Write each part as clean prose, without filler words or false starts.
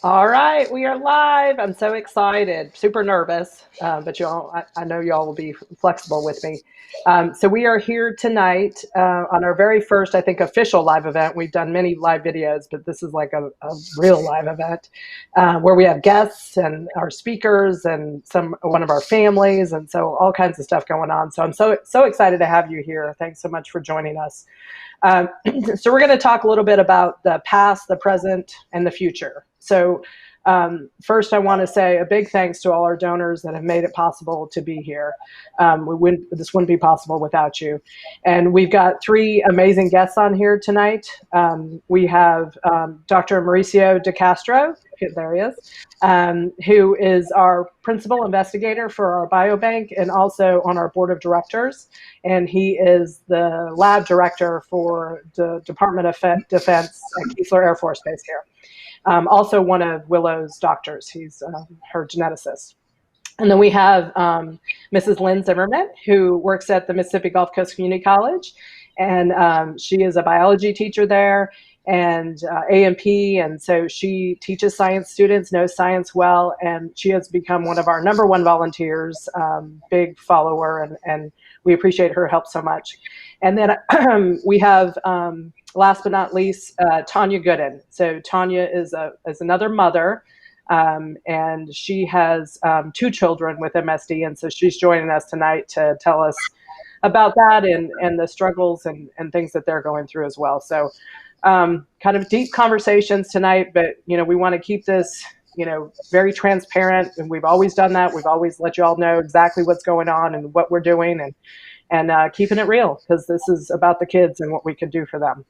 All right, we are live. I'm so excited, super nervous, but I know y'all will be flexible with me. So we are here tonight on our very first, I think, official live event. We've done many live videos, but this is like a real live event where we have guests and our speakers and one of our families, and so all kinds of stuff going on. So I'm so excited to have you here. Thanks so much for joining us. So we're going to talk a little bit about the past, the present, and the future. So first, I want to say a big thanks to all our donors that have made it possible to be here. This wouldn't be possible without you. And we've got three amazing guests on here tonight. We have Dr. Mauricio De Castro, there he is, who is our principal investigator for our biobank and also on our board of directors. And he is the lab director for the Department of Defense at Keesler Air Force Base here. Also one of Willow's doctors. He's her geneticist. And then we have Mrs. Lynn Zimmer, who works at the Mississippi Gulf Coast Community College. And she is a biology teacher there and A&P. And so she teaches science students, knows science well, and she has become one of our #1 volunteers, big follower, and we appreciate her help so much. And then we have, last but not least, Tanya Gooden. So Tanya is another mother, and she has 2 children with MSD, and so she's joining us tonight to tell us about that and the struggles and things that they're going through as well. So kind of deep conversations tonight, but we want to keep this very transparent, and we've always done that. We've always let you all know exactly what's going on and what we're doing, and keeping it real, because this is about the kids and what we can do for them.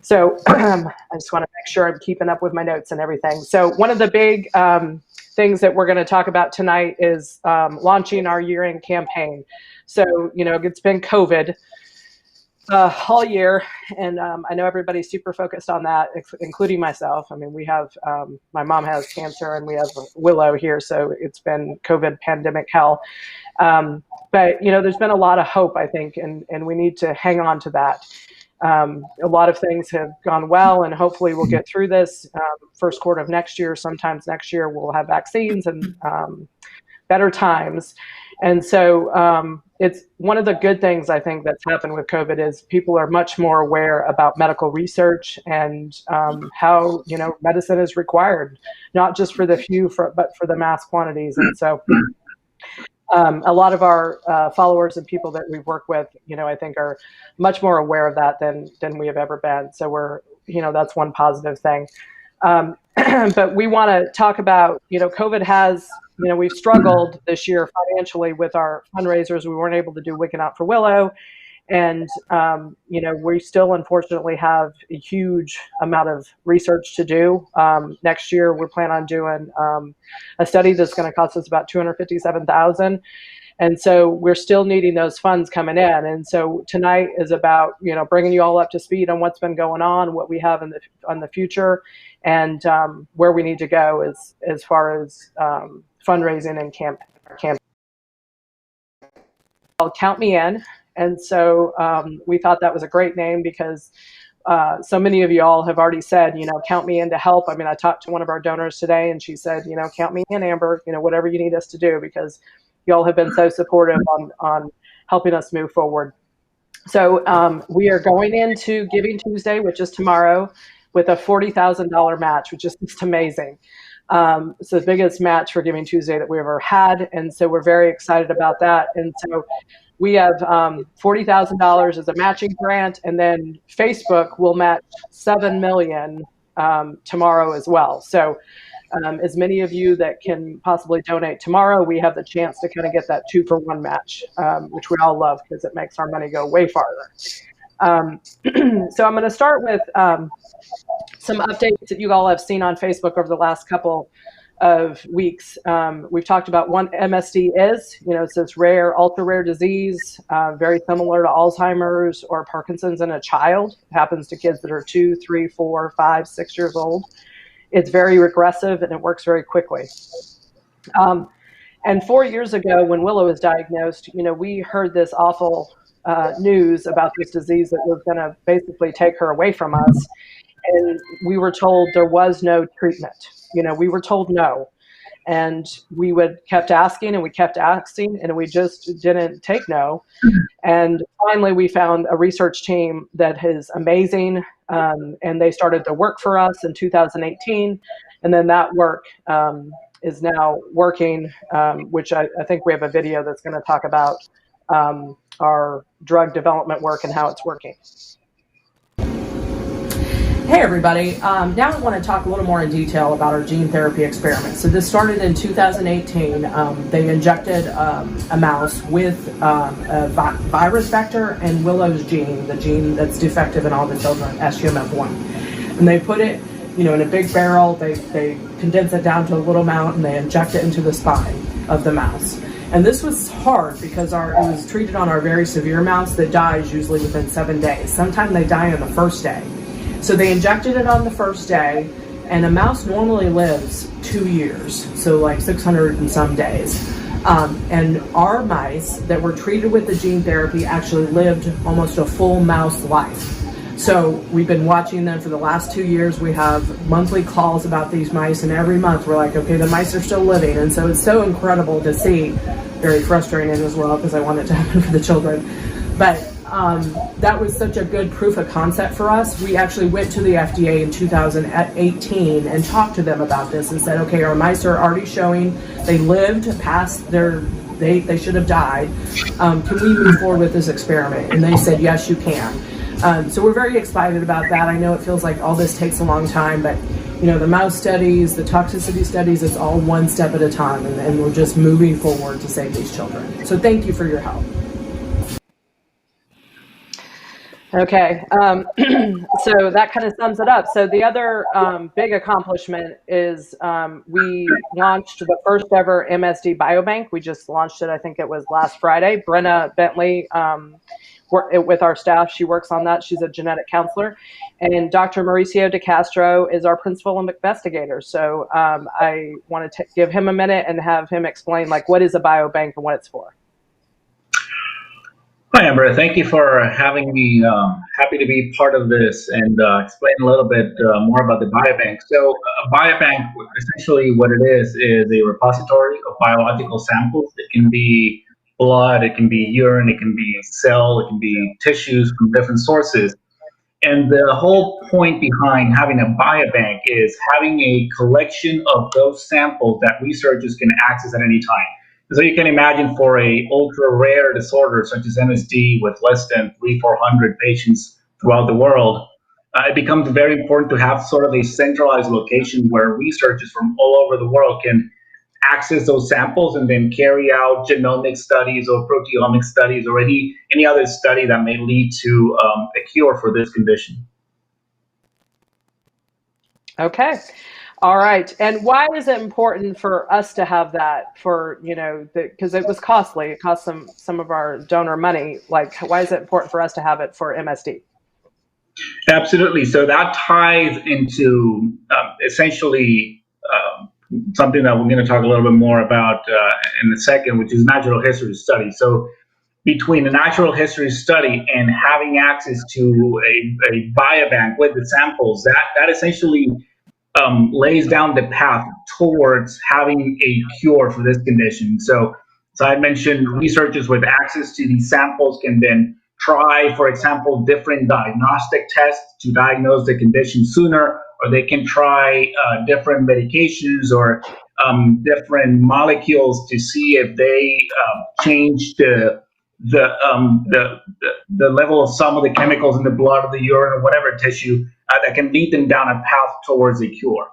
So I just want to make sure I'm keeping up with my notes and everything. So one of the big things that we're going to talk about tonight is launching our year-end campaign. So, it's been COVID all year, and I know everybody's super focused on that, including myself. I mean, we have, my mom has cancer, and we have Willow here, so it's been COVID pandemic hell. But, there's been a lot of hope, I think, and we need to hang on to that. A lot of things have gone well, and hopefully we'll get through this. First quarter of next year, sometimes next year, we'll have vaccines and better times. And so it's one of the good things I think that's happened with COVID is people are much more aware about medical research and how medicine is required, not just for the few, but for the mass quantities. And so a lot of our followers and people that we've worked with, I think are much more aware of that than we have ever been. So we're, that's one positive thing. But we want to talk about, COVID has, we've struggled this year financially with our fundraisers. We weren't able to do Wicked Out for Willow. And, we still unfortunately have a huge amount of research to do. Next year, we plan on doing a study that's going to cost us about $257,000. And so we're still needing those funds coming in. And so tonight is about, bringing you all up to speed on what's been going on, what we have on the future, and where we need to go as far as fundraising and campaign. Count Me In. And so we thought that was a great name because so many of you all have already said, count me in to help. I mean, I talked to one of our donors today, and she said, count me in, Amber, whatever you need us to do, because you all have been so supportive on helping us move forward. So we are going into Giving Tuesday, which is tomorrow, with a $40,000 match, which is just amazing. It's the biggest match for Giving Tuesday that we've ever had. And so we're very excited about that. And so we have $40,000 as a matching grant, and then Facebook will match $7 million tomorrow as well. So as many of you that can possibly donate tomorrow, we have the chance to kind of get that 2-for-1 match, which we all love because it makes our money go way farther. So I'm going to start with some updates that you all have seen on Facebook over the last couple of weeks. We've talked about what MSD is. It's this rare, ultra rare disease, very similar to Alzheimer's or Parkinson's in a child. It happens to kids that are 2, 3, 4, 5, 6 years old. It's very regressive and it works very quickly. And 4 years ago, when Willow was diagnosed, we heard this awful news about this disease that was going to basically take her away from us. And we were told there was no treatment. We were told no. And we kept asking and we kept asking, and we just didn't take no. And finally, we found a research team that is amazing. And they started to work for us in 2018. And then that work is now working, which I think we have a video that's going to talk about our drug development work and how it's working. Hey everybody, now I want to talk a little more in detail about our gene therapy experiment. So this started in 2018. They injected a mouse with a virus vector and Willow's gene, the gene that's defective in all the children, SUMF1. And they put it in a big barrel, they condense it down to a little amount, and they inject it into the spine of the mouse. And this was hard because it was treated on our very severe mouse that dies usually within 7 days. Sometimes they die on the first day. So they injected it on the first day, and a mouse normally lives 2 years, so like 600 and some days. And our mice that were treated with the gene therapy actually lived almost a full mouse life. So we've been watching them for the last 2 years. We have monthly calls about these mice, and every month we're like, okay, the mice are still living. And so it's so incredible to see, very frustrating as well, because I want it to happen for the children. But that was such a good proof of concept for us. We actually went to the FDA in 2018 and talked to them about this and said, okay, our mice are already showing they lived past they should have died. Can we move forward with this experiment? And they said, yes, you can. So we're very excited about that. I know it feels like all this takes a long time, but the mouse studies, the toxicity studies, it's all one step at a time, and we're just moving forward to save these children. So thank you for your help. Okay, so that kind of sums it up. So the other big accomplishment is we launched the first ever MSD Biobank. We just launched it, I think it was last Friday. Brenna Bentley, with our staff, she works on that. She's a genetic counselor. And Dr. Mauricio De Castro is our principal investigator. So I want to give him a minute and have him explain what is a biobank and what it's for. Hi, Amber. Thank you for having me. Happy to be part of this and explain a little bit more about the biobank. So a biobank, essentially what it is a repository of biological samples. It can be blood, it can be urine, it can be cell, it can be tissues from different sources. And the whole point behind having a biobank is having a collection of those samples that researchers can access at any time. So you can imagine for a ultra rare disorder such as MSD with less than 300-400 patients throughout the world, it becomes very important to have sort of a centralized location where researchers from all over the world can access those samples and then carry out genomic studies or proteomic studies or any other study that may lead to a cure for this condition. Okay. All right. And why is it important for us to have that because it was costly. It cost some of our donor money. Why is it important for us to have it for MSD? Absolutely. So that ties into essentially something that we're going to talk a little bit more about in a second, which is natural history study. So between the natural history study and having access to a biobank with the samples, that essentially lays down the path towards having a cure for this condition. So I mentioned researchers with access to these samples can then try, for example, different diagnostic tests to diagnose the condition sooner, or they can try different medications or different molecules to see if they change the level of some of the chemicals in the blood or the urine or whatever tissue that can lead them down a path towards a cure.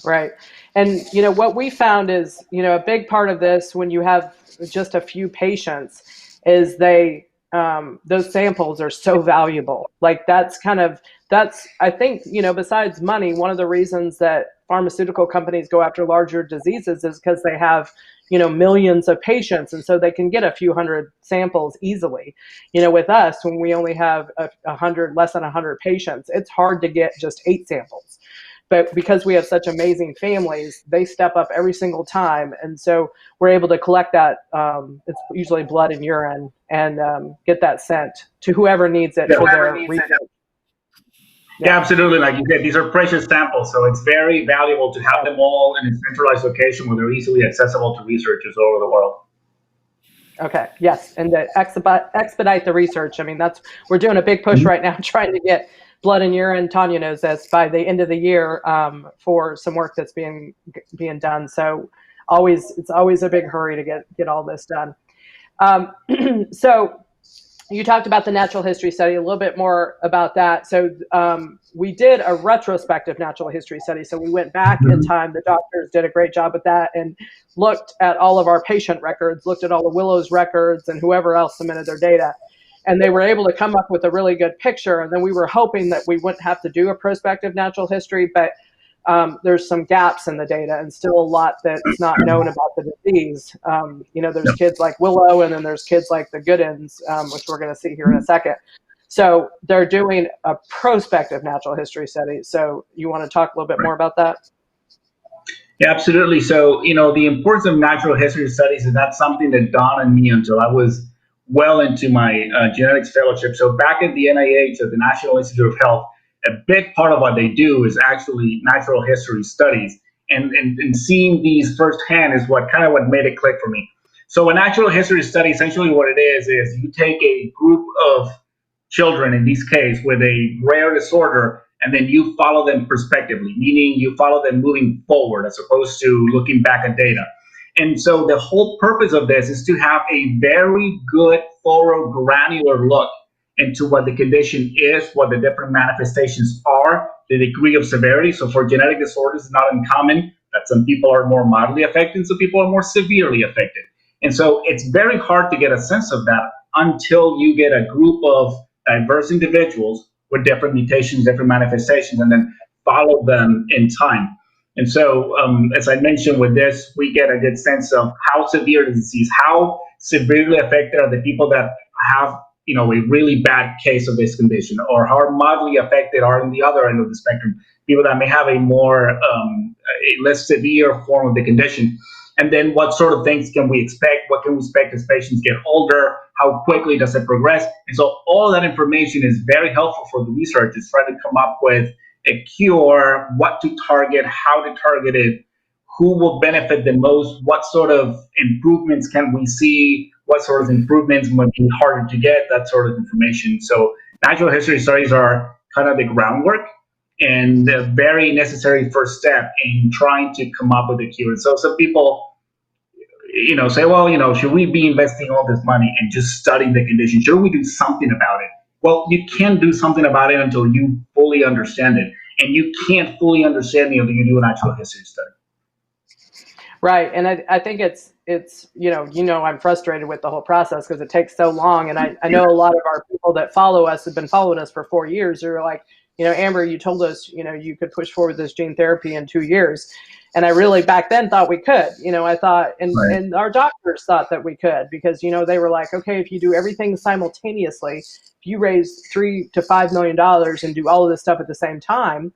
Right. And, what we found is, a big part of this when you have just a few patients is they those samples are so valuable. Like that's I think, besides money, one of the reasons that pharmaceutical companies go after larger diseases is because they have, millions of patients. And so they can get a few hundred samples easily. With us, when we only have less than 100 patients, it's hard to get just 8 samples. But because we have such amazing families, they step up every single time. And so we're able to collect that. It's usually blood and urine, and get that sent to whoever needs it for their research. Yeah, absolutely. Like you said, these are precious samples, so it's very valuable to have them all in a centralized location where they're easily accessible to researchers all over the world. Okay. Yes, and to expedite the research. I mean, we're doing a big push right now, trying to get blood and urine. Tanya knows this, by the end of the year, for some work that's being done. So it's always a big hurry to get all this done. So you talked about the natural history study, a little bit more about that. So we did a retrospective natural history study. So we went back in time. The doctors did a great job with that and looked at all of our patient records, looked at all the Willow's records and whoever else submitted their data. And they were able to come up with a really good picture. And then we were hoping that we wouldn't have to do a prospective natural history, but there's some gaps in the data and still a lot that's not known about the disease. There's kids like Willow, and then there's kids like the Goodens, which we're going to see here in a second. So they're doing a prospective natural history study. So you want to talk a little bit more about that? Yeah, absolutely. So, the importance of natural history studies is not something that dawned on me until I was well into my genetics fellowship. So back at the NIH, at the National Institute of Health, a big part of what they do is actually natural history studies. And seeing these firsthand is what made it click for me. So a natural history study, essentially what it is you take a group of children, in this case, with a rare disorder, and then you follow them prospectively, meaning you follow them moving forward as opposed to looking back at data. And so the whole purpose of this is to have a very good, thorough, granular look into what the condition is, what the different manifestations are, the degree of severity. So for genetic disorders, it's not uncommon that some people are more mildly affected, some people are more severely affected. And so it's very hard to get a sense of that until you get a group of diverse individuals with different mutations, different manifestations, and then follow them in time. And so, as I mentioned with this, we get a good sense of how severe the disease, how severely affected are the people that have, a really bad case of this condition, or how mildly affected are on the other end of the spectrum, people that may have a less severe form of the condition. And then what sort of things can we expect? What can we expect as patients get older? How quickly does it progress? And so all that information is very helpful for the researchers trying to come up with a cure, what to target, how to target it, who will benefit the most, what sort of improvements can we see, what sort of improvements might be harder to get, that sort of information. So natural history studies are kind of the groundwork and a very necessary first step in trying to come up with a cure. And so some people, say, well, should we be investing all this money and just studying the condition? Should we do something about it? Well, you can't do something about it until you fully understand it. And you can't fully understand it until you do a natural history study. Right. And I think it's I'm frustrated with the whole process because it takes so long. And I know a lot of our people that follow us have been following us for 4 years. They're like, Amber, you told us, you could push forward this gene therapy in 2 years. And I really back then thought we could, I thought, and our doctors thought that we could, because, they were like, okay, if you do everything simultaneously, if you raise $3 to $5 million and do all of this stuff at the same time,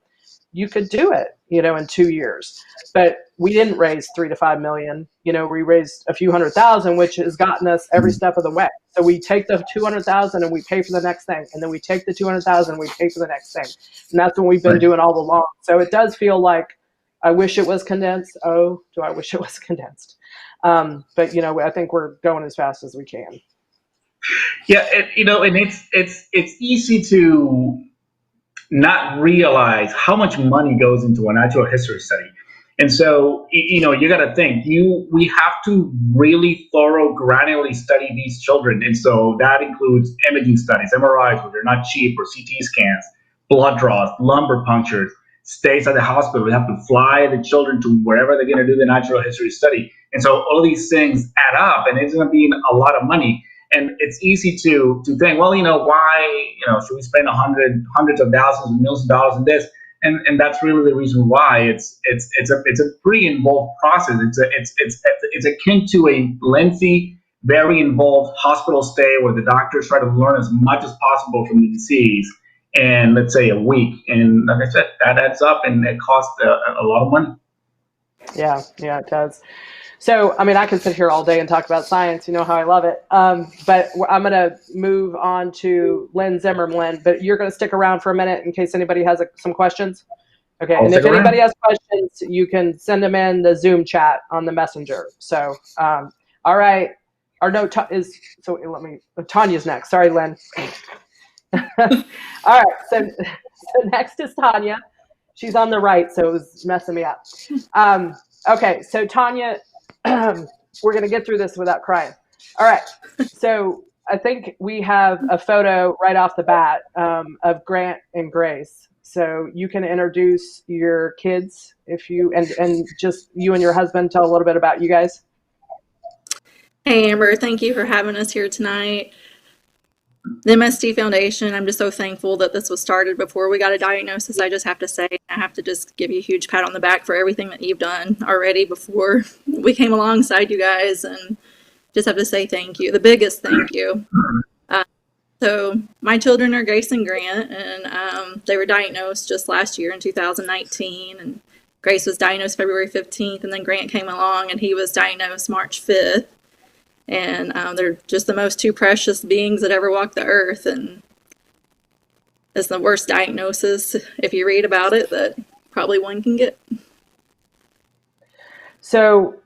you could do it, in 2 years. But we didn't raise 3 to 5 million. We raised a few $100,000, which has gotten us every step of the way. So we take the 200,000 and we pay for the next thing, and then we take the 200,000 and we pay for the next thing, and that's what we've been doing all along. So it does feel like I wish it was condensed. Oh, do I wish it was condensed? But I think we're going as fast as we can. Yeah, and it's easy to not realize how much money goes into a natural history study. And so, you got to think, we have to really thorough, granularly study these children. And so that includes imaging studies, MRIs, where they're not cheap, or CT scans, blood draws, lumbar punctures, stays at the hospital. We have to fly the children to wherever they're going to do the natural history study. And so all these things add up, and it's going to be a lot of money. And it's easy to think, well, why, should we spend hundreds of thousands of millions of dollars in this? And that's really the reason why it's a pretty involved process. It's akin to a lengthy, very involved hospital stay where the doctors try to learn as much as possible from the disease in, let's say, a week. And like I said, that adds up and it costs a lot of money. Yeah, it does. So, I mean, I can sit here all day and talk about science. You know how I love it. But I'm going to move on to Lynn Zimmer. Lynn, but you're going to stick around for a minute in case anybody has some questions. Okay, I'll and stick if anybody around. has questions, you can send them in the Zoom chat on the messenger. So, all right. Or no, Tanya's next. Sorry, Lynn. All right, so next is Tanya. She's on the right, so it was messing me up. Okay, so Tanya, we're going to get through this without crying. All right, so I think we have a photo right off the bat of Grant and Grace. So you can introduce your kids if you, and just you and your husband, tell a little bit about you guys. Hey, Amber, thank you for having us here tonight. The MSD Foundation, I'm just so thankful that this was started before we got a diagnosis. I just have to say, I have to just give you a huge pat on the back for everything that you've done already before we came alongside you guys, and just have to say thank you, the biggest thank you. So my children are Grace and Grant, and they were diagnosed just last year in 2019, and Grace was diagnosed February 15th, and then Grant came along and he was diagnosed March 5th. And they're just the most two precious beings that ever walked the earth. And it's the worst diagnosis, if you read about it, that probably one can get. So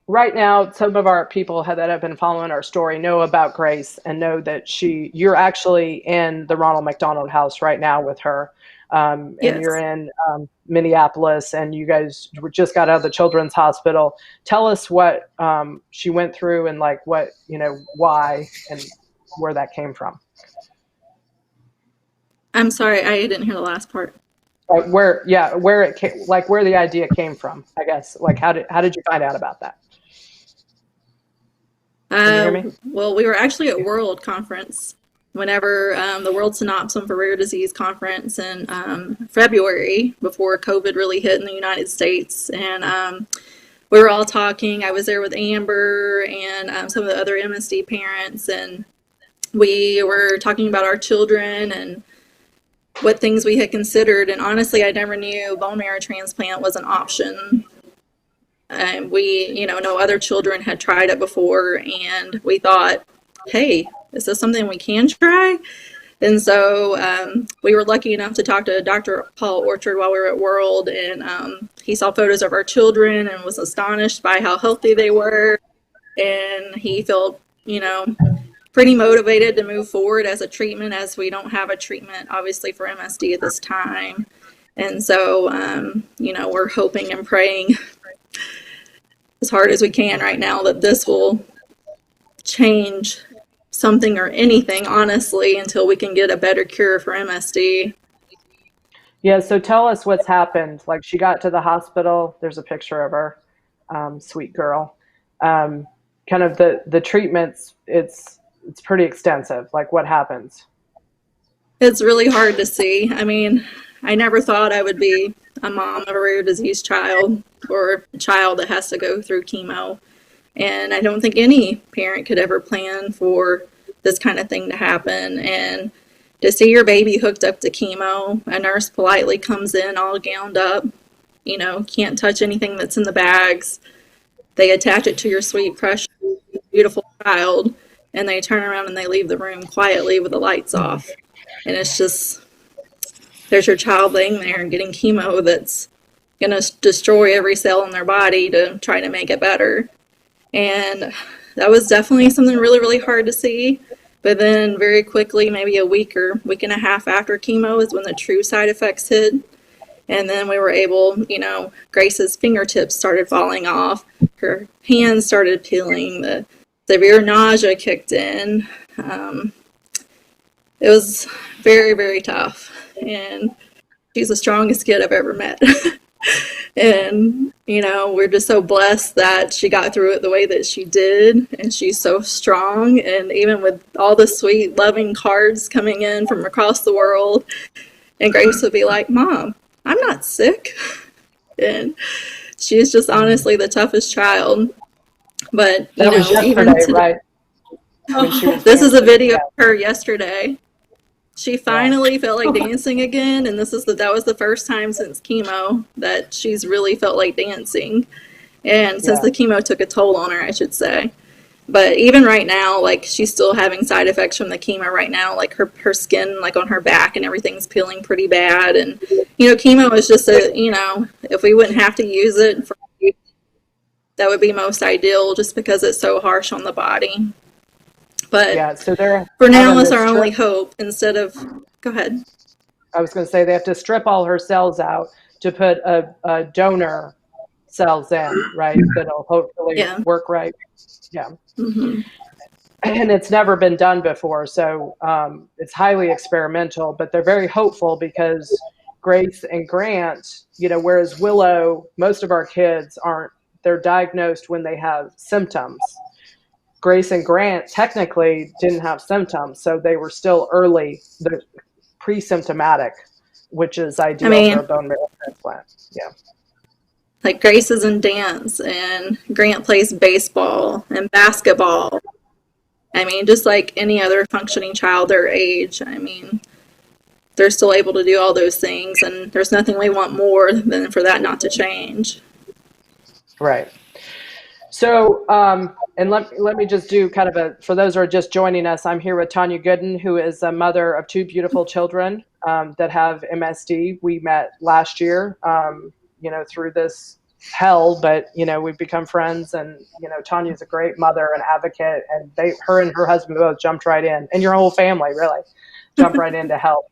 right now, some of our people that have been following our story know about Grace and know that you're actually in the Ronald McDonald House right now with her. And Yes. You're in Minneapolis, and you guys just got out of the Children's Hospital. Tell us what she went through and like what, why and where that came from. I'm sorry, I didn't hear the last part. Where it came, like where the idea came from, I guess. Like how did you find out about that? Can you hear me? Well, we were actually at World Conference whenever the World Synopsum for Rare Disease Conference in February, before COVID really hit in the United States. And we were all talking. I was there with Amber and some of the other MSD parents, and we were talking about our children and what things we had considered. And honestly, I never knew bone marrow transplant was an option. And we, no other children had tried it before, and we thought, hey, is this something we can try? And so we were lucky enough to talk to Dr. Paul Orchard while we were at World, and he saw photos of our children and was astonished by how healthy they were. And he felt, pretty motivated to move forward as a treatment, as we don't have a treatment, obviously, for MSD at this time. And so, we're hoping and praying as hard as we can right now that this will change something or anything, honestly, until we can get a better cure for MSD. Yeah, so tell us what's happened. Like, she got to the hospital. There's a picture of her, sweet girl. Kind of the treatments, it's pretty extensive. Like, what happens? It's really hard to see. I mean, I never thought I would be a mom of a rare disease child, or a child that has to go through chemo. And I don't think any parent could ever plan for this kind of thing to happen. And to see your baby hooked up to chemo, a nurse politely comes in all gowned up, can't touch anything that's in the bags. They attach it to your sweet, precious, beautiful child, and they turn around and they leave the room quietly with the lights off. And it's just, there's your child laying there and getting chemo that's going to destroy every cell in their body to try to make it better. And that was definitely something really, really hard to see. But then very quickly, maybe a week or week and a half after chemo is when the true side effects hit. And then we were able, Grace's fingertips started falling off. Her hands started peeling. The severe nausea kicked in. It was very, very tough. And she's the strongest kid I've ever met. And, we're just so blessed that she got through it the way that she did. And she's so strong. And even with all the sweet, loving cards coming in from across the world, and Grace would be like, Mom, I'm not sick. And she's just honestly the toughest child. But, That was even yesterday, today, right? When she was this is a dancing. video Yeah. of her yesterday. She finally felt like dancing again, and that was the first time since chemo that she's really felt like dancing. And since the chemo took a toll on her, I should say. But even right now, like, she's still having side effects from the chemo right now. Like, her skin, like, on her back and everything's peeling pretty bad. And, chemo is just if we wouldn't have to use it, that would be most ideal just because it's so harsh on the body. But so they're for now, it's our only hope instead of, go ahead. I was going to say they have to strip all her cells out to put a donor cells in, right? That'll hopefully work right. Yeah. Mm-hmm. And it's never been done before. So it's highly experimental, but they're very hopeful because Grace and Grant, whereas Willow, most of our kids they're diagnosed when they have symptoms. Grace and Grant technically didn't have symptoms, so they were still early, pre-symptomatic, which is ideal for a bone marrow transplant. Yeah. Like Grace is in dance, and Grant plays baseball and basketball. Just like any other functioning child their age. They're still able to do all those things, and there's nothing we want more than for that not to change. Right. So, and let me just do kind of for those who are just joining us, I'm here with Tanya Gooden, who is a mother of 2 beautiful children that have MSD. We met last year, through this hell, but, we've become friends, and, Tanya's a great mother and advocate, and her and her husband both jumped right in, and your whole family really jumped right in to help.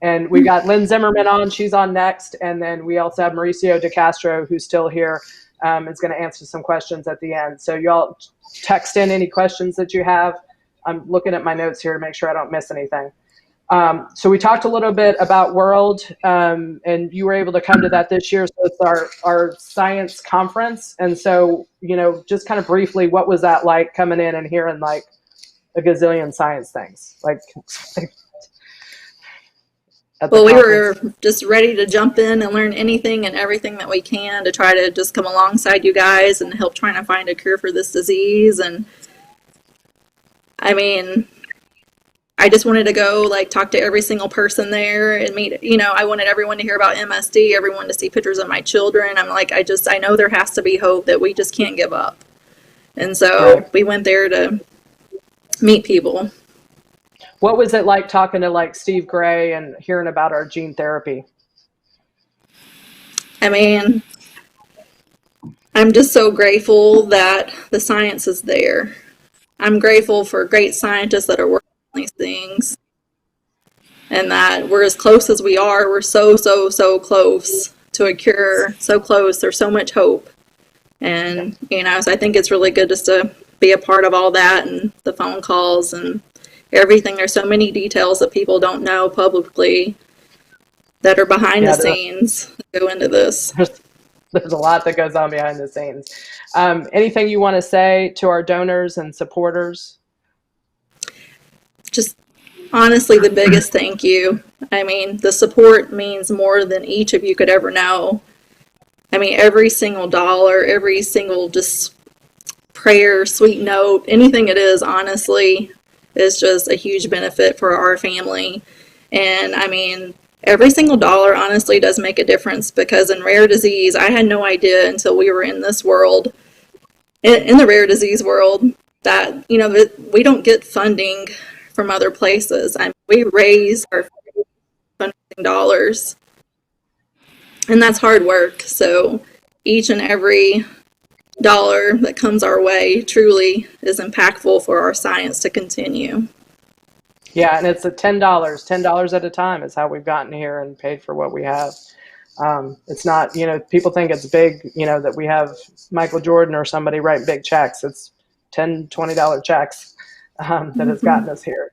And we got Lynn Zimmerman on, she's on next. And then we also have Mauricio De Castro, who's still here, is going to answer some questions at the end. So y'all text in any questions that you have. I'm looking at my notes here to make sure I don't miss anything. So we talked a little bit about World, and you were able to come to that this year. So it's our science conference. And so, just kind of briefly, what was that like coming in and hearing like a gazillion science things? Well, we were just ready to jump in and learn anything and everything that we can to try to just come alongside you guys and help trying to find a cure for this disease. And I just wanted to go talk to every single person there and meet, I wanted everyone to hear about MSD, everyone to see pictures of my children. I know there has to be hope, that we just can't give up. And so we went there to meet people. What was it like talking to Steve Gray and hearing about our gene therapy? I'm just so grateful that the science is there. I'm grateful for great scientists that are working on these things, and that we're as close as we are. We're so close to a cure, so close. There's so much hope. And, so I think it's really good just to be a part of all that, and the phone calls and everything. There's so many details that people don't know publicly that are behind the scenes that go into this. There's a lot that goes on behind the scenes. Anything you want to say to our donors and supporters? Just honestly, the biggest thank you. The support means more than each of you could ever know. Every single dollar, every single just prayer, sweet note, anything it is, honestly, is just a huge benefit for our family. And every single dollar honestly does make a difference, because in rare disease, I had no idea until we were in this world, in the rare disease world, that, we don't get funding from other places. We raise our funding dollars, and that's hard work. So each and every dollar that comes our way truly is impactful for our science to continue. Yeah, and it's $10 at a time is how we've gotten here and paid for what we have. It's not, people think it's big, that we have Michael Jordan or somebody write big checks. It's $10, $20 checks that has gotten us here.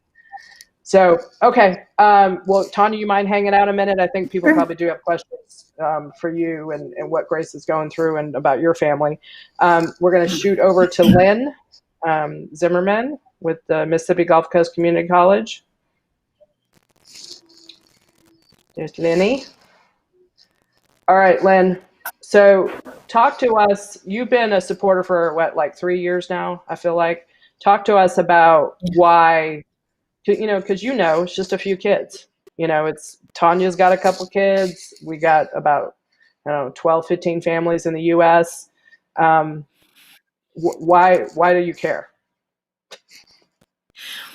So, okay. Well, Tanya, you mind hanging out a minute? I think people probably do have questions for you and what Grace is going through and about your family. We're going to shoot over to Lynn Zimmerman with the Mississippi Gulf Coast Community College. There's Lenny. All right, Lynn. So talk to us. You've been a supporter for what, like 3 years now, I feel like. Talk to us about why, because it's just a few kids. It's Tanya's got a couple kids. We got about, 12, 15 families in the U.S. Why do you care?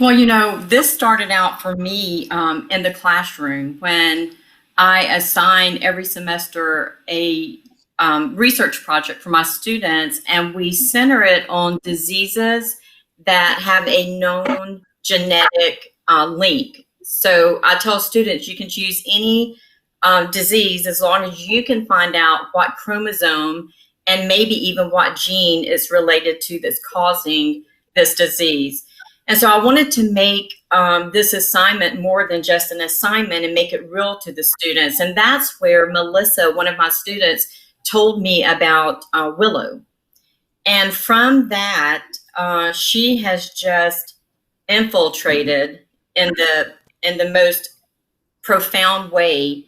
Well, this started out for me in the classroom when I assign every semester a research project for my students, and we center it on diseases that have a known genetic link. So I tell students you can choose any disease as long as you can find out what chromosome and maybe even what gene is related to that's causing this disease. And so I wanted to make this assignment more than just an assignment and make it real to the students. And that's where Melissa, one of my students, told me about Willow. And from that, she has just infiltrated in the most profound way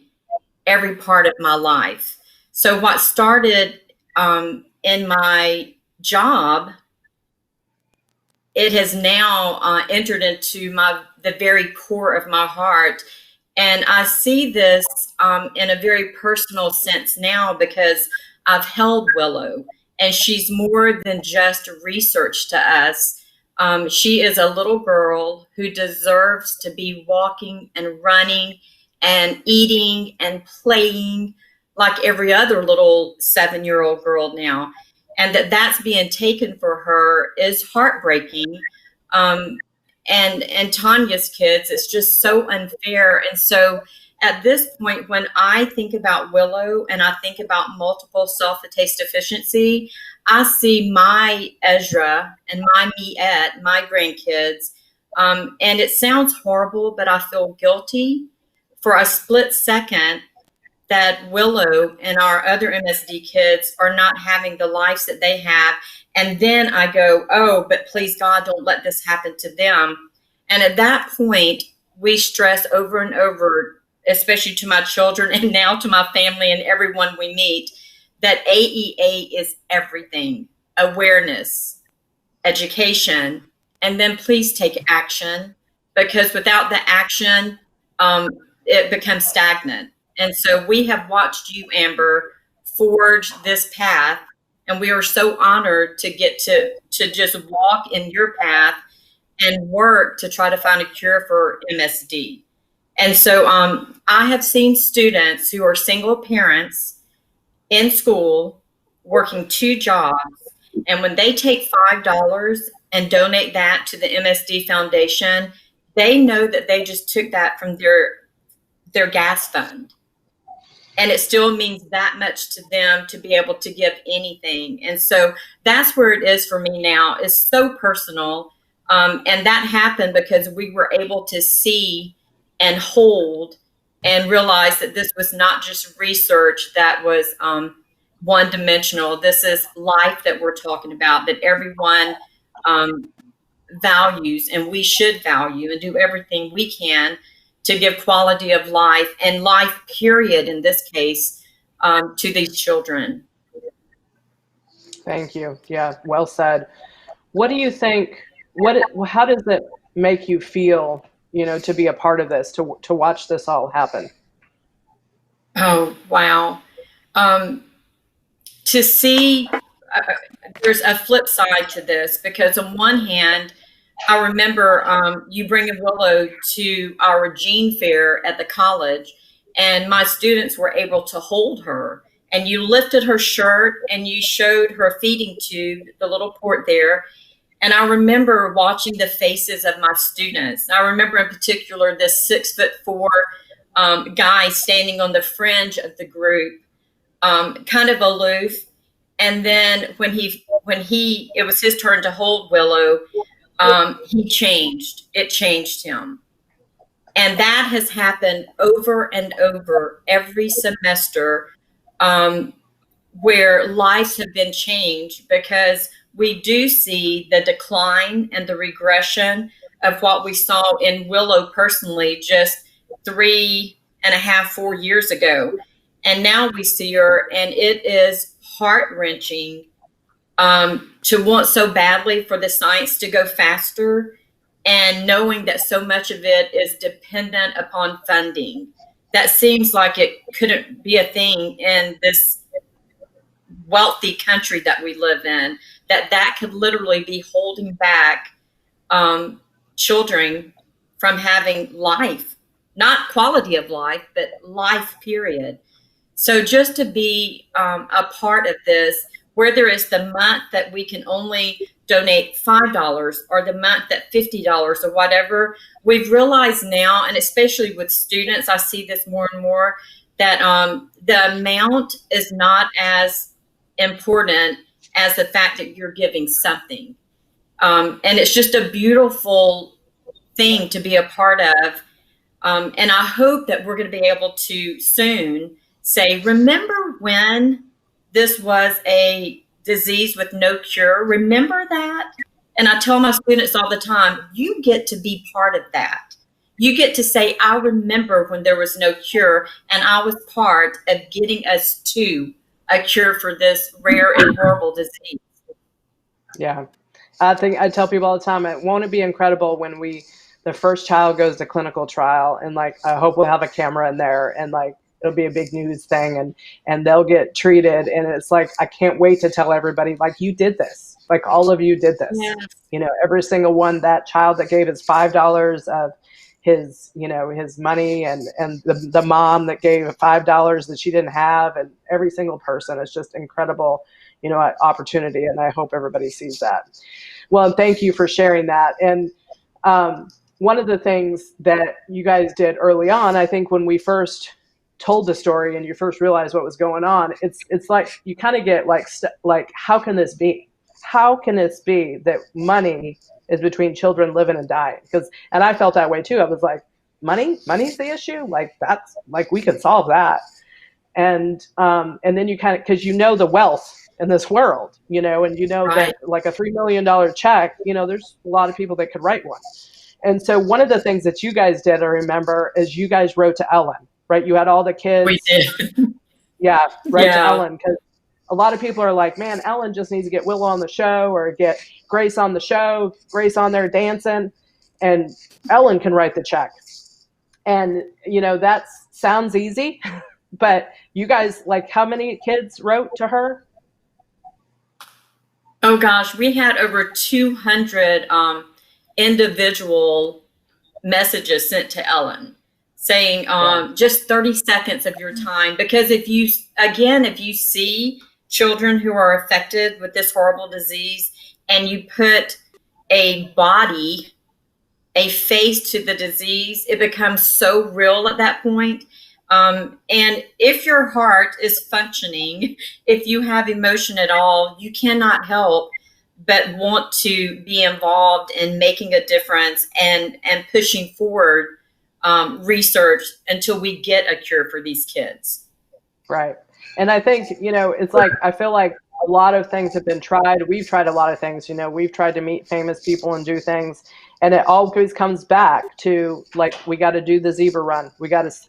every part of my life. So what started in my job, it has now entered into the very core of my heart. And I see this in a very personal sense now because I've held Willow, and she's more than just research to us. She is a little girl who deserves to be walking and running and eating and playing like every other little 7-year-old girl now. And that's being taken for her is heartbreaking. And Tanya's kids, it's just so unfair. And so at this point, when I think about Willow and I think about multiple sulfatase deficiency, I see my Ezra and my Miette, my grandkids. And it sounds horrible, but I feel guilty for a split second that Willow and our other MSD kids are not having the lives that they have. And then I go, oh, but please God, don't let this happen to them. And at that point, we stress over and over, especially to my children and now to my family and everyone we meet, that AEA is everything: awareness, education, and then please take action, because without the action, it becomes stagnant. And so we have watched you, Amber, forge this path, and we are so honored to get to just walk in your path and work to try to find a cure for MSD. And so I have seen students who are single parents in school working 2 jobs, and when they take $5 and donate that to the MSD Foundation, they know that they just took that from their gas fund. And it still means that much to them to be able to give anything. And so that's where it is for me now. It's so personal. And that happened because we were able to see and hold and realize that this was not just research that was one-dimensional. This is life that we're talking about, that everyone values, and we should value and do everything we can to give quality of life and life, period, in this case, to these children. Thank you. Yeah, well said. What do you think? How does it make you feel, to be a part of this, to watch this all happen? Oh, wow. To see, there's a flip side to this, because on one hand, I remember you bringing Willow to our gene fair at the college, and my students were able to hold her, and you lifted her shirt and you showed her feeding tube, the little port there. And I remember watching the faces of my students. I remember in particular this 6'4" guy standing on the fringe of the group, kind of aloof. And then when it was his turn to hold Willow, he changed. It changed him. And that has happened over and over every semester, where lives have been changed, because we do see the decline and the regression of what we saw in Willow personally just 3.5, 4 years ago. And now we see her, and it is heart-wrenching, to want so badly for the science to go faster, and knowing that so much of it is dependent upon funding. That seems like it couldn't be a thing in this wealthy country that we live in, that could literally be holding back children from having life, not quality of life, but life, period. So just to be a part of this, whether it's the month that we can only donate $5 or the month that $50 or whatever, we've realized now, and especially with students, I see this more and more, that the amount is not as important as the fact that you're giving something. And it's just a beautiful thing to be a part of. And I hope that we're going to be able to soon say, remember when this was a disease with no cure? Remember that? And I tell my students all the time, you get to be part of that. You get to say, I remember when there was no cure, and I was part of getting us to a cure for this rare and horrible disease. Yeah. I tell people all the time, won't it be incredible when the first child goes to clinical trial, and like, I hope we'll have a camera in there, and like, it'll be a big news thing, and they'll get treated. And it's like, I can't wait to tell everybody, like, you did this, like all of you did this. Yes. You know, every single one, that child that gave us $5 of his, you know, his money, and the mom that gave $5 that she didn't have, and every single person. Is just incredible, you know, opportunity. And I hope everybody sees that. Well, thank you for sharing that. And one of the things that you guys did early on, I think when we first told the story and you first realized what was going on, it's like you kind of get like, how can this be? How can this be that money is between children living and dying? And I felt that way too. I was like, money's the issue? Like, that's like, we can solve that. And then you kind of, because you know the wealth in this world, you know, and you know that like a $3 million check, you know, there's a lot of people that could write one. And so one of the things that you guys did, I remember, is you guys wrote to Ellen, right? You had all the kids. We did. Yeah, write to Ellen, because a lot of people are like, man, Ellen just needs to get Willow on the show, or get Grace on the show, Grace on there dancing, and Ellen can write the check. And, you know, that sounds easy, but you guys, like, how many kids wrote to her? Oh gosh, we had over 200 individual messages sent to Ellen saying, just 30 seconds of your time. Because if you see children who are affected with this horrible disease, and you put a body, a face to the disease, it becomes so real at that point. And if your heart is functioning, if you have emotion at all, you cannot help but want to be involved in making a difference and pushing forward research until we get a cure for these kids. Right. And I think, you know, it's like, I feel like a lot of things have been tried. We've tried a lot of things, you know, we've tried to meet famous people and do things. And it always comes back to, like, we got to do the zebra run.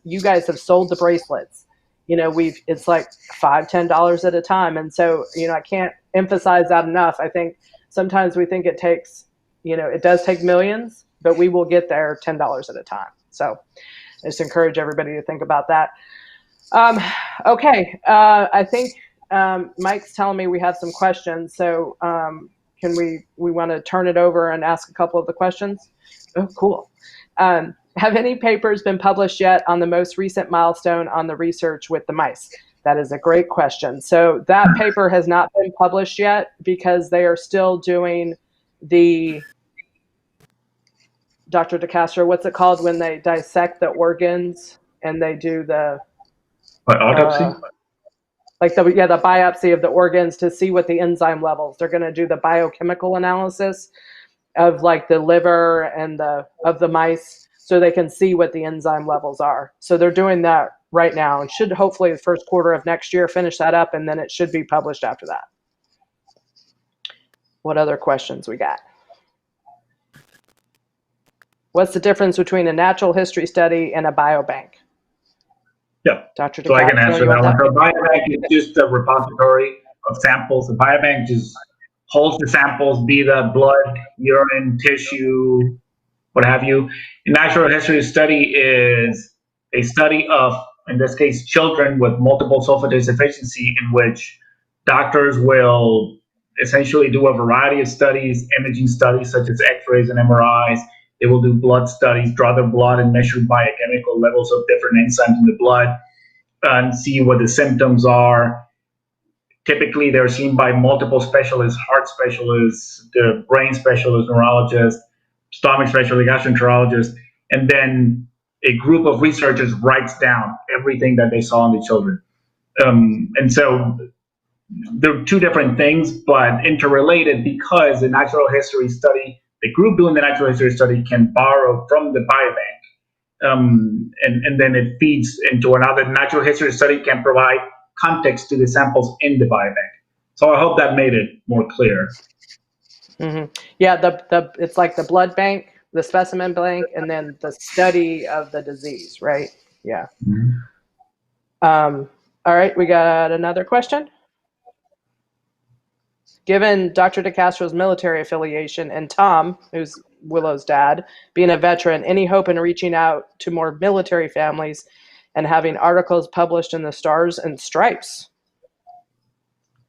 You guys have sold the bracelets. You know, it's like $5, $10 at a time. And so, you know, I can't emphasize that enough. I think sometimes we think it takes, you know, it does take millions, but we will get there $10 at a time. So I just encourage everybody to think about that. Okay. I think Mike's telling me we have some questions. So can we want to turn it over and ask a couple of the questions? Oh, cool. Have any papers been published yet on the most recent milestone on the research with the mice? That is a great question. So that paper has not been published yet because they are still doing the, Dr. DeCastro, what's it called when they dissect the organs and they do the autopsy? Like the biopsy of the organs to see what the enzyme levels. They're going to do the biochemical analysis of like the liver and of the mice. so they can see what the enzyme levels are. So they're doing that right now and should hopefully the first quarter of next year finish that up, and then it should be published after that. What other questions we got? What's the difference between a natural history study and a biobank? Yeah, Dr. so I can DeCastro, answer you that want one. So Biobank is just a repository of samples. The Biobank just holds the samples, be that blood, urine, tissue, what have you. A natural history study is a study of, in this case, children with multiple sulfatase deficiency, in which doctors will essentially do a variety of studies, imaging studies such as X-rays and MRIs. They will do blood studies, draw their blood and measure biochemical levels of different enzymes in the blood and see what the symptoms are. Typically, they're seen by multiple specialists, heart specialists, the brain specialists, neurologists, stomach specialist, gastroenterologist, and then a group of researchers writes down everything that they saw in the children. And so they're two different things, but interrelated, because the natural history study, the group doing the natural history study can borrow from the biobank, and then it feeds into another. Natural history study can provide context to the samples in the biobank. So I hope that made it more clear. Mm-hmm. Yeah, it's like the blood bank, the specimen bank, and then the study of the disease, right? Yeah. Mm-hmm. All right, we got another question. Given Dr. DeCastro's military affiliation and Tom, who's Willow's dad, being a veteran, any hope in reaching out to more military families and having articles published in the Stars and Stripes?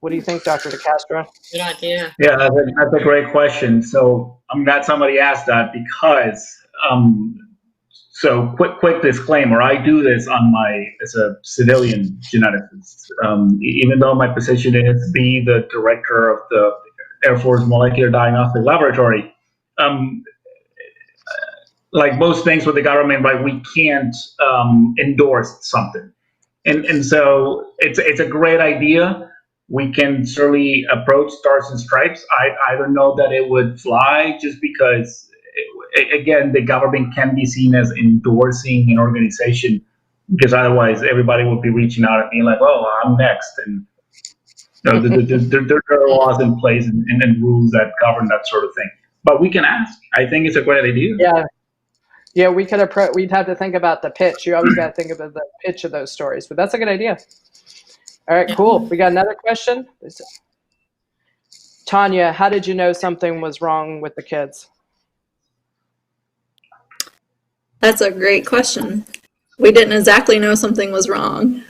What do you think, Dr. DeCastro? Good idea. Yeah, that's a great question. So I'm glad somebody asked that, because so quick disclaimer, I do this as a civilian geneticist. Even though my position is to be the director of the Air Force Molecular Diagnostic Laboratory, like most things with the government, right, we can't endorse something. And so it's a great idea. We can certainly approach Stars and Stripes. I don't know that it would fly, just because, again, the government can be seen as endorsing an organization, because otherwise everybody would be reaching out and being like, "Oh, I'm next." And you know, there are laws in place and rules that govern that sort of thing. But we can ask. I think it's a great idea. Yeah, we could approach. We'd have to think about the pitch. You always got to think about the pitch of those stories, but that's a good idea. All right, cool. We got another question. Tanya, how did you know something was wrong with the kids? That's a great question. We didn't exactly know something was wrong.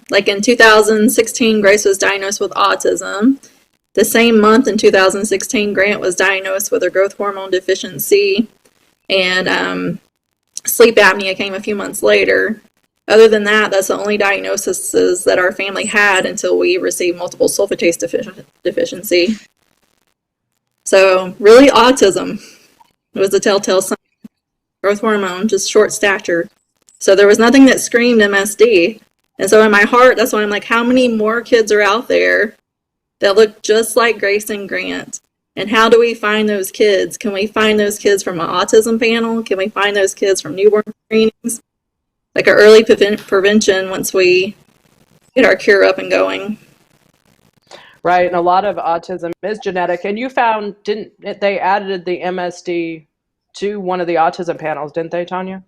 Like in 2016, Grace was diagnosed with autism. The same month in 2016, Grant was diagnosed with a growth hormone deficiency, and sleep apnea came a few months later. Other than that, that's the only diagnoses that our family had until we received multiple sulfatase deficiency. So really, autism was the telltale sign. Growth hormone, just short stature. So there was nothing that screamed MSD. And so in my heart, that's why I'm like, how many more kids are out there that look just like Grace and Grant? And how do we find those kids? Can we find those kids from an autism panel? Can we find those kids from newborn screenings? Like our early prevention once we get our cure up and going. Right, and a lot of autism is genetic. And you found, didn't they added the MSD to one of the autism panels, didn't they, Tanya?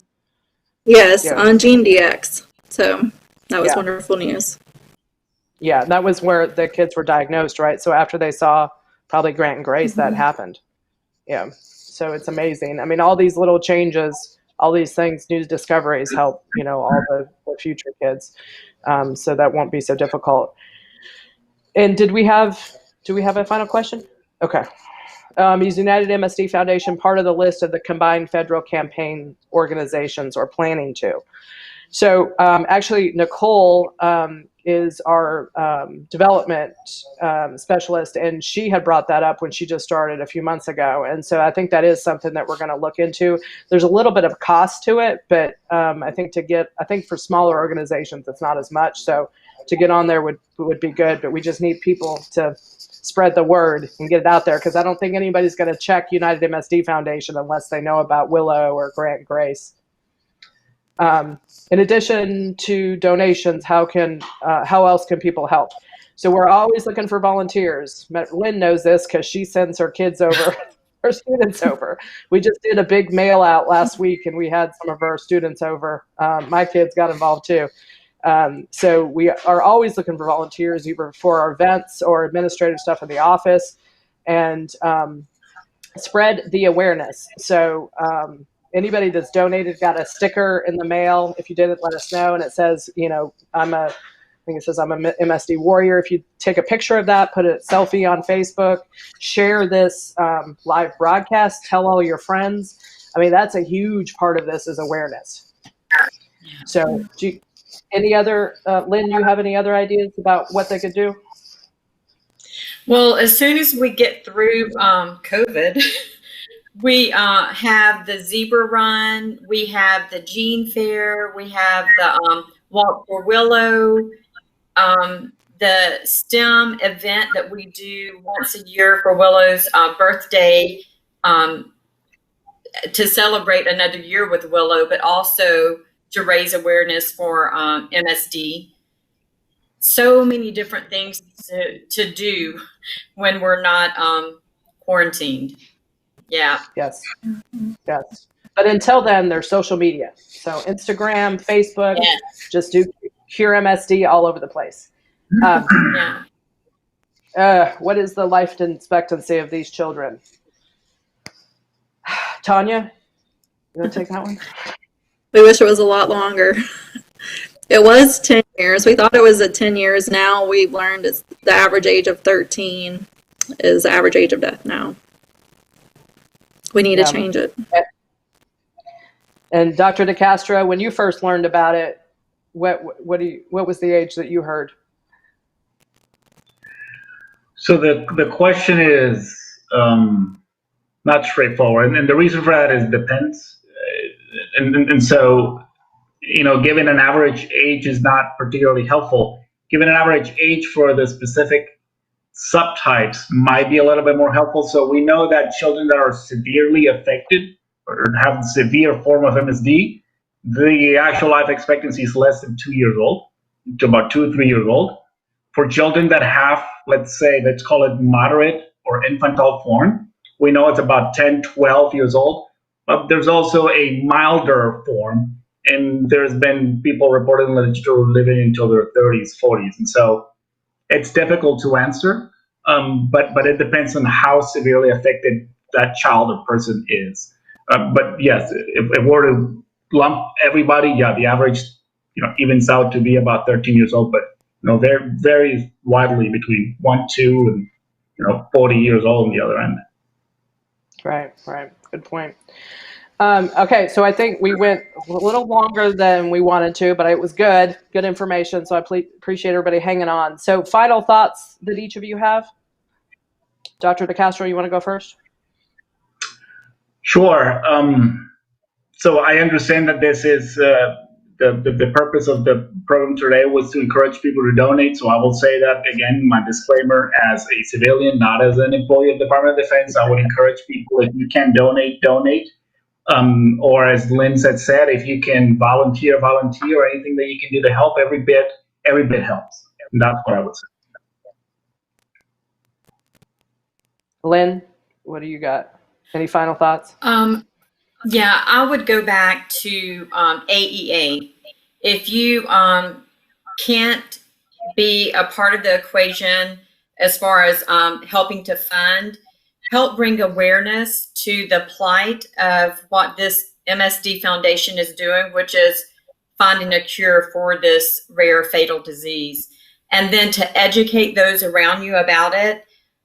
Yes, yeah. On GeneDx. So that was wonderful news. Yeah, that was where the kids were diagnosed, right? So after they saw probably Grant and Grace, that happened. Yeah, so it's amazing. I mean, all these little changes, all these things, new discoveries help, you know, all the future kids. So that won't be so difficult. And do we have a final question? Okay. Is United MSD Foundation part of the list of the combined federal campaign organizations, or planning to? So actually, Nicole is our development specialist, and she had brought that up when she just started a few months ago. And so I think that is something that we're going to look into. There's a little bit of cost to it, but I think for smaller organizations, it's not as much. So to get on there would be good, but we just need people to spread the word and get it out there, because I don't think anybody's going to check United MSD Foundation unless they know about Willow or Grant Grace. In addition to donations, how else can people help? So we're always looking for volunteers. Lynn knows this because she sends her kids over, her students over. We just did a big mail out last week, and we had some of our students over. My kids got involved too. So we are always looking for volunteers, either for our events or administrative stuff in the office, and spread the awareness. So anybody that's donated got a sticker in the mail. If you didn't, let us know. And it says, I'm a MSD warrior. If you take a picture of that, put a selfie on Facebook, share this live broadcast, tell all your friends. I mean, that's a huge part of this is awareness. So any other, Lynn, you have any other ideas about what they could do? Well, as soon as we get through COVID, we have the Zebra Run, we have the Gene Fair, we have the Walk for Willow, the STEM event that we do once a year for Willow's birthday to celebrate another year with Willow, but also to raise awareness for MSD. So many different things to do when we're not quarantined. Yeah. Yes. Yes. But until then, there's social media. So Instagram, Facebook, just do CureMSD all over the place. What is the life expectancy of these children? Tanya, you want to take that one? We wish it was a lot longer. It was 10 years. We thought it was at 10 years. Now we've learned it's the average age of 13 is the average age of death now. We need to change it. And Dr. DeCastro, when you first learned about it, what was the age that you heard? So the question is not straightforward, and the reason for that is depends, and so giving an average age is not particularly helpful. Giving an average age for the specific subtypes might be a little bit more helpful. So we know that children that are severely affected or have severe form of MSD, the actual life expectancy is less than 2 years old, to about 2 or 3 years old. For children that have, let's call it moderate or infantile form, we know it's about 10, 12 years old. But there's also a milder form, and there's been people reported in the literature living until their 30s, 40s. And so it's difficult to answer, but it depends on how severely affected that child or person is. But yes, if we're to lump everybody, the average, evens out to be about 13 years old, but very, very widely between 1, 2, and 40 years old on the other end. Right. Good point. Okay, so I think we went a little longer than we wanted to, but it was good information. So I appreciate everybody hanging on. So final thoughts that each of you have. Dr. DeCastro, you want to go first? Sure. So I understand that this is the purpose of the program today was to encourage people to donate. So I will say that again, my disclaimer as a civilian, not as an employee of the Department of Defense, I would encourage people, if you can donate. Or as Lynn said, if you can volunteer, or anything that you can do to help, every bit helps. And that's what I would say. Lynn, what do you got? Any final thoughts? Yeah, I would go back to AEA. If you can't be a part of the equation as far as helping to fund, help bring awareness to the plight of what this MSD Foundation is doing, which is finding a cure for this rare fatal disease. And then to educate those around you about it,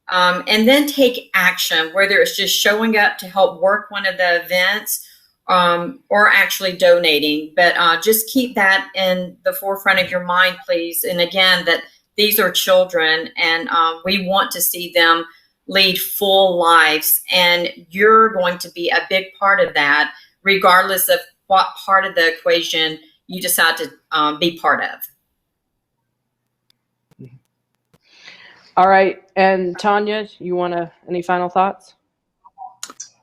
and then take action, whether it's just showing up to help work one of the events or actually donating. But just keep that in the forefront of your mind, please. And again, that these are children, and we want to see them lead full lives, and you're going to be a big part of that, regardless of what part of the equation you decide to be part of. All right. And Tanya, you want to, any final thoughts?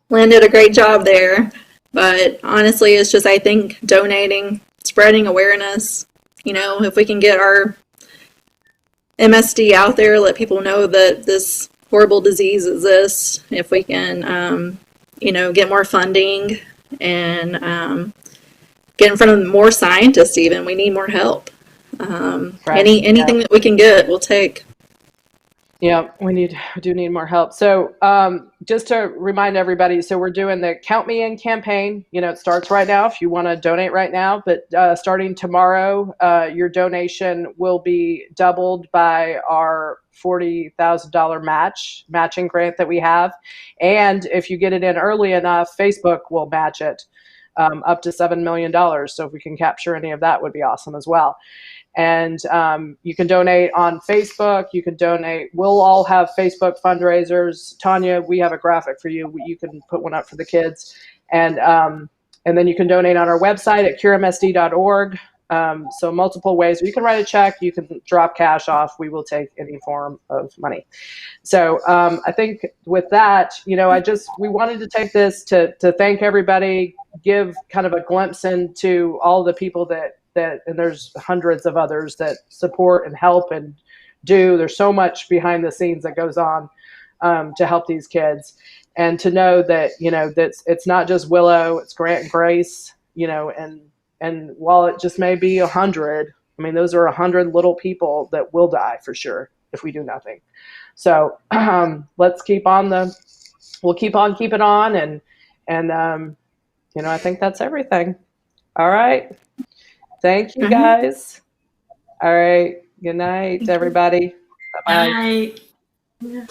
Lynn did a great job there. But honestly, it's just, I think, donating, spreading awareness. You know, if we can get our MSD out there, let people know that this horrible disease exists, if we can, you know, get more funding and get in front of more scientists even. We need more help. Right. Anything that we can get, we'll take. Yeah, we do need more help. So just to remind everybody, so we're doing the Count Me In campaign. You know, it starts right now if you want to donate right now, but starting tomorrow, your donation will be doubled by our $40,000 matching grant that we have. And if you get it in early enough, Facebook will match it up to $7 million. So if we can capture any of that, would be awesome as well. And you can donate on Facebook. You can donate. We'll all have Facebook fundraisers. Tanya, we have a graphic for you. You can put one up for the kids. And then you can donate on our website at CureMSD.org. So multiple ways. You can write a check. You can drop cash off. We will take any form of money. So I think with that, you know, we wanted to take this to thank everybody, give kind of a glimpse into all the people that and there's hundreds of others that support and help and do. There's so much behind the scenes that goes on to help these kids, and to know that, you know, that it's not just Willow, it's Grant and Grace, you know, and while it just may be 100, I mean, those are 100 little people that will die for sure if we do nothing. So let's we'll keep on keeping on, and you know, I think that's everything. All right. Thank you, guys. All right. Good night, everybody. Bye-bye. Bye.